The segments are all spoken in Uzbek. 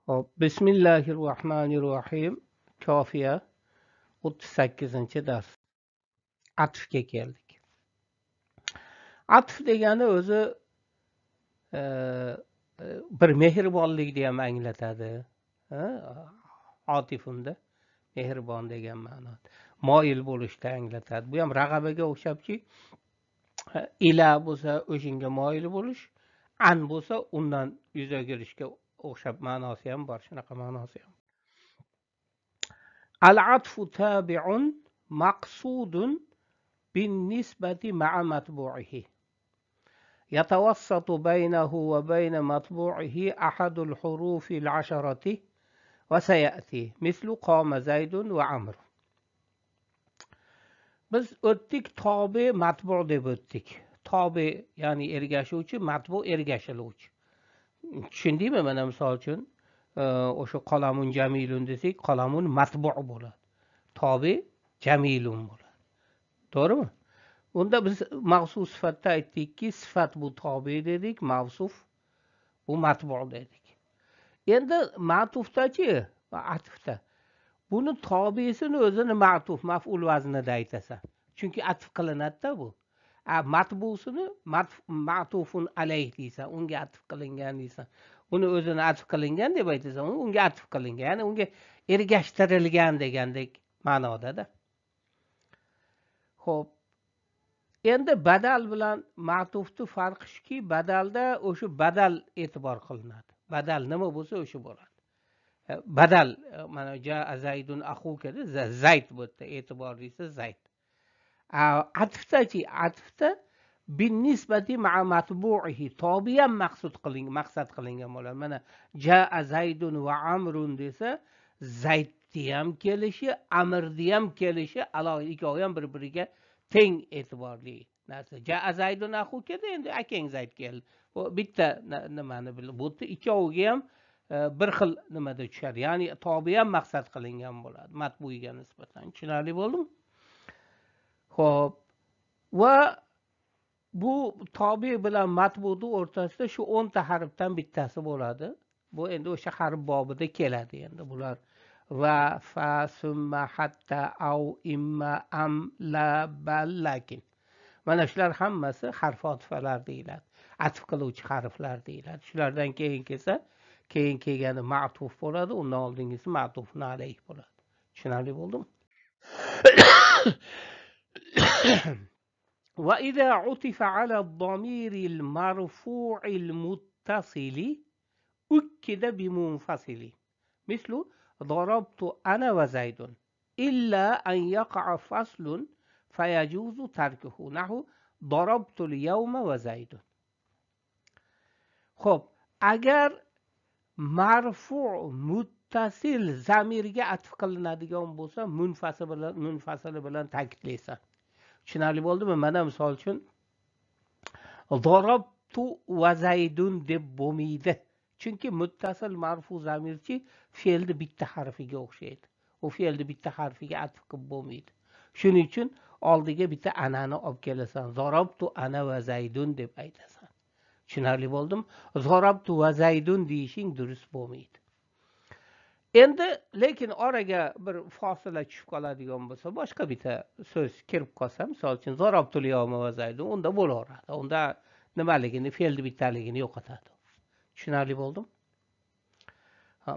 Hop, Bismillahirrohmanirrohim. Kofiya 38-dars. Atfga keldik. Atf degani o'zi e, bir mehribonlikni ham anglatadi. Otifunda mehribon degan ma'no. Moyil bo'lishni anglatadi. Bu ham rag'abaga o'xshabki, ila bo'lsa o'shinga moyil bo'lish, an bo'lsa undan yuzaga o'xshab ma'nosi ham bor, shunaqa ma'nosi ham. العطف تابع مقصود بالنسبة مع متبوعه يتوسط بينه وبين مطبوعه أحد الحروف العشرة وسيأتي مثل قام زيد وعمر. biz o'tdik tobe matbu deb o'tdik. Tobe ya'ni ergashuvchi, matbu ergashiluvchi. Tushundingmi? Mana misol uchun o'sha qalamun jamilun desak, qalamun matbu bo'ladi. Tobe jamilun bo'ladi. To'g'rimi? Unda biz mavsuf sifatda aytdikki, sifat bu tobe dedik, mavsuf bu matbu dedik. Endi ma'tufdachi, atfda buni tobesini o'zini ma'tuf, maf'ul vaznida aytasan. Chunki atf qilinadi-da bu. Matbusini ma'tufun alayh deysan, unga atf qilingan deysan. Uni o'zini atf qilingan deb aytasan, unga atf qilingan, ya'ni unga ergashtirilgan degandek ma'noda-da. Xo'p. Endi badal bilan ma'tufni farqi shuki, badalda o'sha badal e'tibor qilinadi. Badal nima bo'lsa o'sha bo'ladi. Badal mana ja zaydun axuka zayd bo'ldi, e'tiborlisi zayd. Atfdachi, atfda bin nisbati ma'a matbu'ihi tobiyan maqsad qilingan bo'ladi. Mana ja zaydun va amrun desa, zaydni ham kelishi, amrni ham kelishi alohida ikkovi ham bir-biriga teng e'tiborli narsa. Ja zaydun axuka endi akang zayd keldi. Bu bitta nimani bu ikkoviga ham bir xil nimada tushadi. Ya'ni tobi ham maqsad qilingan bo'ladi matbuiga nisbatan. Tushunarli bo'ldimi? Xo'p. Va bu tobi bilan matbudi o'rtasida shu 10 ta harfdan bittasi bo'ladi. Bu endi o'sha harf bobida keladi endi bular. Va fa summa hatta au imma am la bal lakin. Mana shular hammasi harf-otifalar deyiladi. Atf qiluvchi harflar deyiladi. Shulardan keyin kelsa, keyin kelgani ma'tuf bo'ladi, undan oldingisi ma'tufun alayh bo'ladi. Tushunarli bo'ldimi? وإذا عطف على الضمير المرفوع المتصل أكد بمنفصل مثل ضربت أنا وزيد إلا أن يقع فصل فيجوز تركه نحو ضربت اليوم وزيد. خب اگر marfu muttasil zamirga atf qilinadigan bo'lsa, munfasili bilan ta'kidlaysan. Tushunarli bo'ldimi? Mana misol uchun darabtu va zaydun deb bo'lmaydi. Chunki muttasil marfu zamirchi fe'lni bitta harfiga o'xshaydi. U fe'lni bitta harfiga atf qilib bo'lmaydi. Shuning uchun oldiga bitta anani olib kelasan. Darabtu ana va zaydun deb aytasan. Tushunarli bo'ldim? Zarabtu va zaydun deyishing durust bo'lmaydi. Endi lekin oraga bir fosila tushib qoladigan bo'lsa, boshqa bitta so'z kirib qolsa, misol uchun zarabtul yawma va zaydun, unda bo'laveradi. Unda nimaligini, fe'lni bittaligini yo'qotadi. Tushunarli bo'ldim?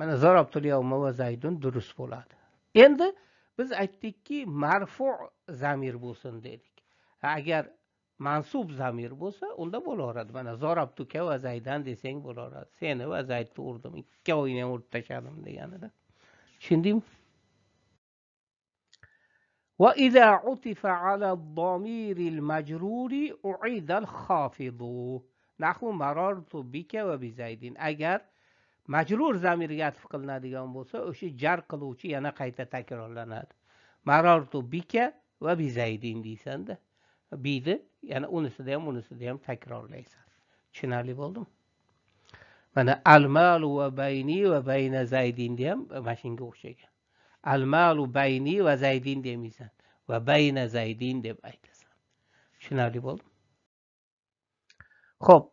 Mana zarabtul yawma va zaydun durust bo'ladi. Endi biz aytdikki, marfu zamir bo'lsin dedik. Agar mansub zamir bo'lsa, unda bo'laveradi. Mana zarabtuka va zaydan desang bo'laveradi. Seni va zaydni urdim, ikkovini ham urib tashladim deganida. Tushundingmi? Va idza utifa ala ad-damir al-majrur u'ida al-khafid nahu marartu bika va bi zaydin. Agar majrur zamirga atf qilinadigan bo'lsa, o'sha jar qiluvchi yana qayta takrorlanadi. Marartu bika va bi zaydin deysanda. Biydi, ya'ni unisida ham takrorlaysan. Tushunarli bo'ldimi? Mana al-malu va bayni va bayna zaydin ham mashinga o'xshagan. Al-malu bayni va zaydin demaysan va bayna zaydin deb aytasan. Tushunarli bo'ldimi? Xo'p,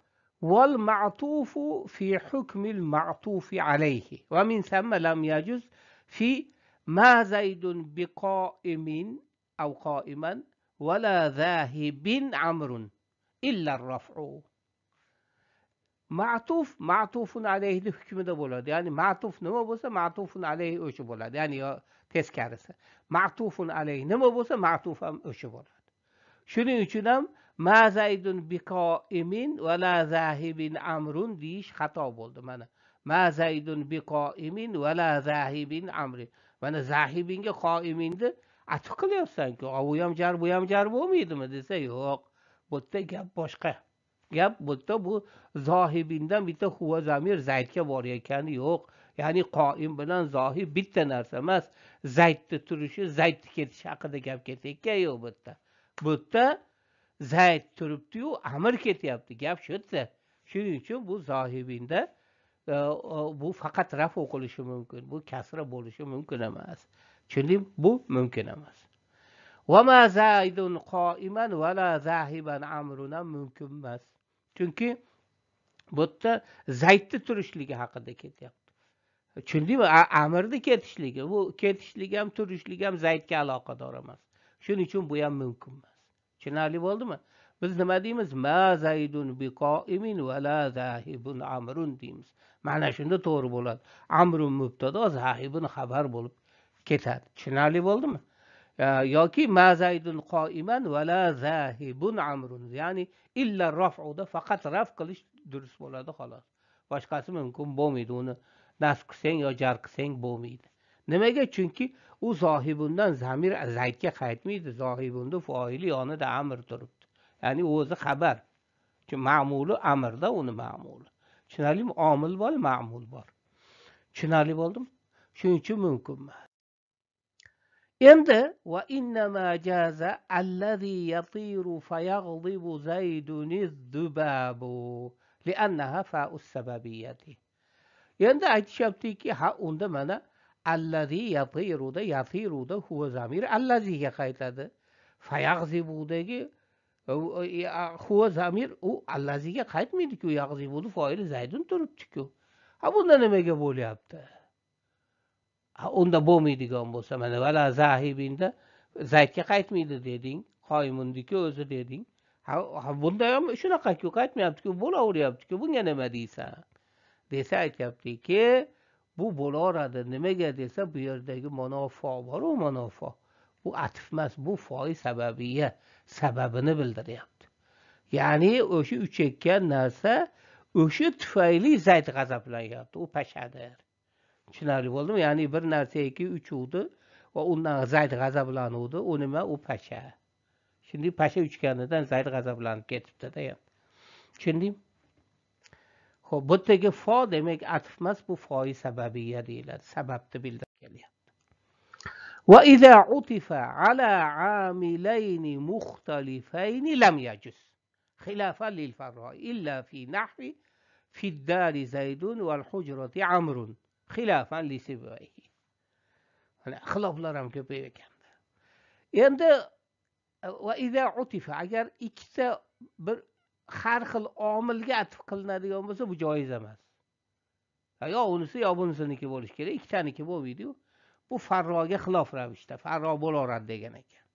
والمعطوف في حكم المعطوف عليه، ومن ثم لم يجز في ما زيد بقائم أو قائما ولا ذاهب عمرو إلا الرفع. معطوف علیه hükmüde bo'ladi. Ya'ni ma'tuf nima bo'lsa, ma'tufun alayhi o'sha bo'ladi. Ya'ni teskarisi. Ma'tufun alayhi nima bo'lsa, ma'tuf ham o'sha bo'ladi. Shuning uchun ham ma zaydun biqoimin va la zahibin amrun deyish xato bo'ldi. Mana ma zaydun biqoimin va la zahibin amrin. Mana zahibinga qoiminni atf qilyapsan-ku. Bu ham jar, bu ham jar bo'lmaydimi desa, yo'q. Bu yerda gap boshqa. Gap bu yerda bu zohibindan bitta huva zamir zaydga borayotgani yo'q. Ya'ni qoim bilan zohib bitta narsa emas. Zaydni turishi, zaydni ketishi haqida gap ketayotgan yo'q bu yerda. Bu yerda zayd turibdi-yu, amr ketyapti. Gap shu yerda. Shuning uchun bu zohibinda bu faqat raf o'qilishi mumkin. Bu kasra bo'lishi mumkin emas. Chunki bu mumkin emas. Va ma zaydun qoiman va la zahiban amrun mumkin emas. Chunki bu yerda zaydni turishligi haqida ketyapti. Tushundingmi? Amirni ketishligi, bu ketishligi ham turishligi ham zaydga aloqador emas. Shuning uchun bu ham mumkin emas. Tushunarli bo'ldimi? Biz nima deymiz? Ma zaydun biqoimin va la zahibun amrun deymiz. Mana shunda to'g'ri bo'ladi. Amrun mubtado, zahibun xabar bo'lib ketadi. Tushunarli bo'ldimi? Yoki ma zaydun qoiman va la zahibun amrun. Ya'ni illa raf'uda faqat raf qilish durust bo'ladi xolos. Boshqasi mumkin bo'lmaydi. Uni nasb qilsang yo jar qilsang bo'lmaydi. Nimaga? Chunki u zohibundan zamir zaydga qaytmaydi. Zohibunda foili yonida amr turibdi. Ya'ni o'zi xabar. Chunki ma'muli amrda uni ma'muli. Tushunarlimi? Omil bor, ma'mul bor. Tushunarli bo'ldimi? Shuning uchun mumkin emas. Endi va innama jaza allazi yatiru fayaghdibu zaydun az-zubabu li'annaha fa'us sababiyyati. Endi aytishyaptiki, ha unda mana allazi yatiruda huwa zamir allaziga qaytadi. Fayaghzibudagi huwa zamir u allaziga qaytmaydi-ku, yaghzibudu foili zaydun turibdi-ku. Ha bunda nimaga bo'lyapti? Unda bo'lmaydigan bo'lsa, mana vala zahibinda zaydga qaytmaydi deding, qoimundiki o'zi deding. Bunda ham shunaqa-ku, qaytmayapti-ku, bo'laveryapti-ku. Bunga nima deysan? Desa aytyaptiki, bu bo'laveradi. Nimaga desa, bu yerdagi munofo bor-u, munofo. Bu atf emas, bu foi sababiyya, sababini bildiryapti. Ya'ni o'sha uchayotgan narsa o'sha tufayli zayd g'azablanyapti, u pashadir. Tushunarli bo'ldimi? Ya'ni bir narsaki uchuvdi va undan zayd g'azablanuvdi, u nima? U pasha. Shunday pasha uchganidan zayd g'azablanib ketibdi-da. Tushundingmi? Xo'p, bu yerdagi fo demak atf emas, bu foi sababiyya deyiladi. Sababni bildirib kelyapti. Va idza utifa ala amilayn mukhtalifayn lam yajuz. Khilafan lil farra illa fi nahwi fi ad-dari zaydun wal hujrati amrun. Xilafan li sibaihi. Mana xiloflar ham ko'payib ekanda. Endi va idza utifa, agar ikkita bir har xil omilga atf qilinadigan bo'lsa, bu joiz emas. Yo unisi yo bunisiniki bo'lish kerak, ikkitaniki bo'lmaydi-ku. Bu farroga xilof ravishda, farro bo'laveradi degan ekan.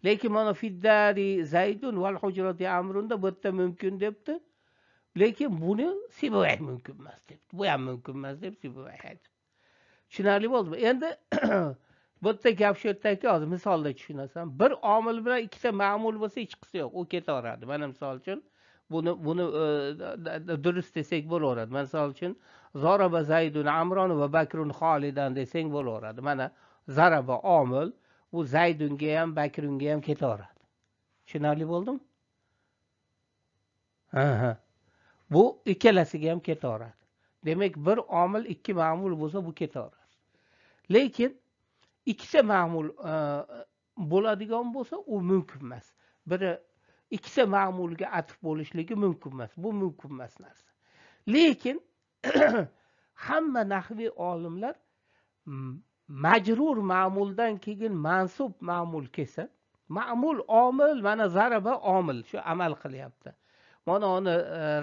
Lekin mana fiddari zaydun val hujrati amrunda bu yerda mumkin debdi. Lekin buni Sibavayh mumkin emas debdi. Bu ham mumkin emas deb Sibavayh aytdi. Tushunarli bo'ldimi? Endi bu yerda gap shu yerdaki, hozir misolda tushunasan. Bir omil bilan ikkita ma'mul bo'lsa hech qisi yo'q, u ketaveradi. Mana misol uchun buni durust desak bo'laveradi. Misol uchun zaraba zaydun amron va bakrun xolidan desang bo'laveradi. Mana zaraba omil, bu zaydunga ham bakrunga ham ketaveradi. Tushunarli bo'ldimi? Ha. Bu ikkalasiga ham ketaveradi. Demak, bir omil ikki ma'mul bo'lsa bu ketaveradi. Lekin ikkita ma'mul bo'ladigan bo'lsa u mumkin emas. Biri ikkita ma'mulga atf bo'lishligi mumkin emas. Bu mumkin emas narsa. Lekin hamma nahviy olimlar majrur ma'muldan keyin mansub ma'mul kelsa, ma'mul omil mana zaraba omil shu amal qilyapti. mana uni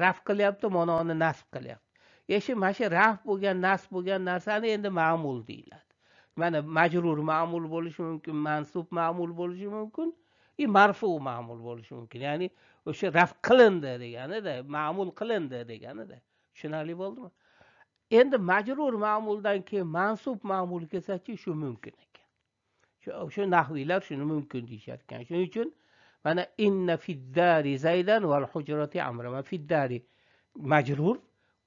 raf qilyapti, mana uni nasb qilyapti. Mana shu raf bo'lgan, nasb bo'lgan narsani endi ma'mul deyiladi. Mana majrur ma'mul bo'lishi mumkin, mansub ma'mul bo'lishi mumkin, marfu ma'mul bo'lishi mumkin. Ya'ni o'sha raf qilindi deganida, ma'mul qilindi deganida. Tushunarli bo'ldimi? Endi majrur ma'muldan keyin mansub ma'mul kelsa-chi, shu mumkin ekan. Shu nahviylar shuni mumkin deyishar ekan. Shuning uchun mana inna fiddari zaydan val hujrati amra. Mana fiddari majrur,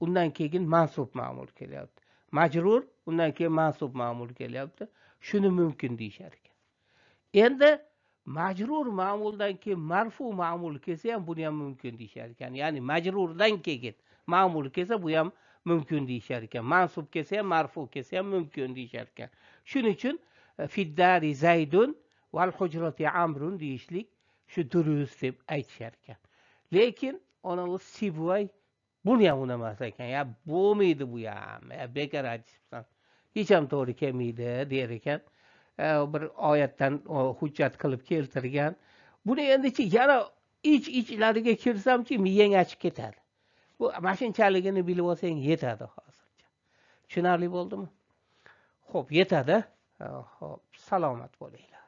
undan keyin mansub ma'mul kelyapti. Majrur, undan keyin mansub ma'mul kelyapti. Shuni mumkin deyishar ekan. Endi majrur ma'muldan keyin marfu ma'mul kelsa ham buni ham mumkin deyishar ekan. Ya'ni majrurdan keyin ma'mul kelsa bu ham mumkin deyishar ekan. Mansub kelsa ham marfu kelsa ham mumkin deyishar ekan. Shuning uchun fiddari zaydun val hujrati amrun deyishlik shu durust deb aytishar ekan. Lekin anavi Sibvoy buni ham unamas ekan. Ya bo'lmaydi bu ham. Bekor aytibsan. Hech ham to'g'ri kelmaydi der ekan. Bir oyatdan hujjat qilib keltirgan. Buni endichi yana ichlariga kirsamchi miyang achib ketadi. Bu mashinchaligini bilib olsang yetadi hozircha. Tushunarli bo'ldimi? Xo'p, yetadi. Xo'p, salomat bo'linglar.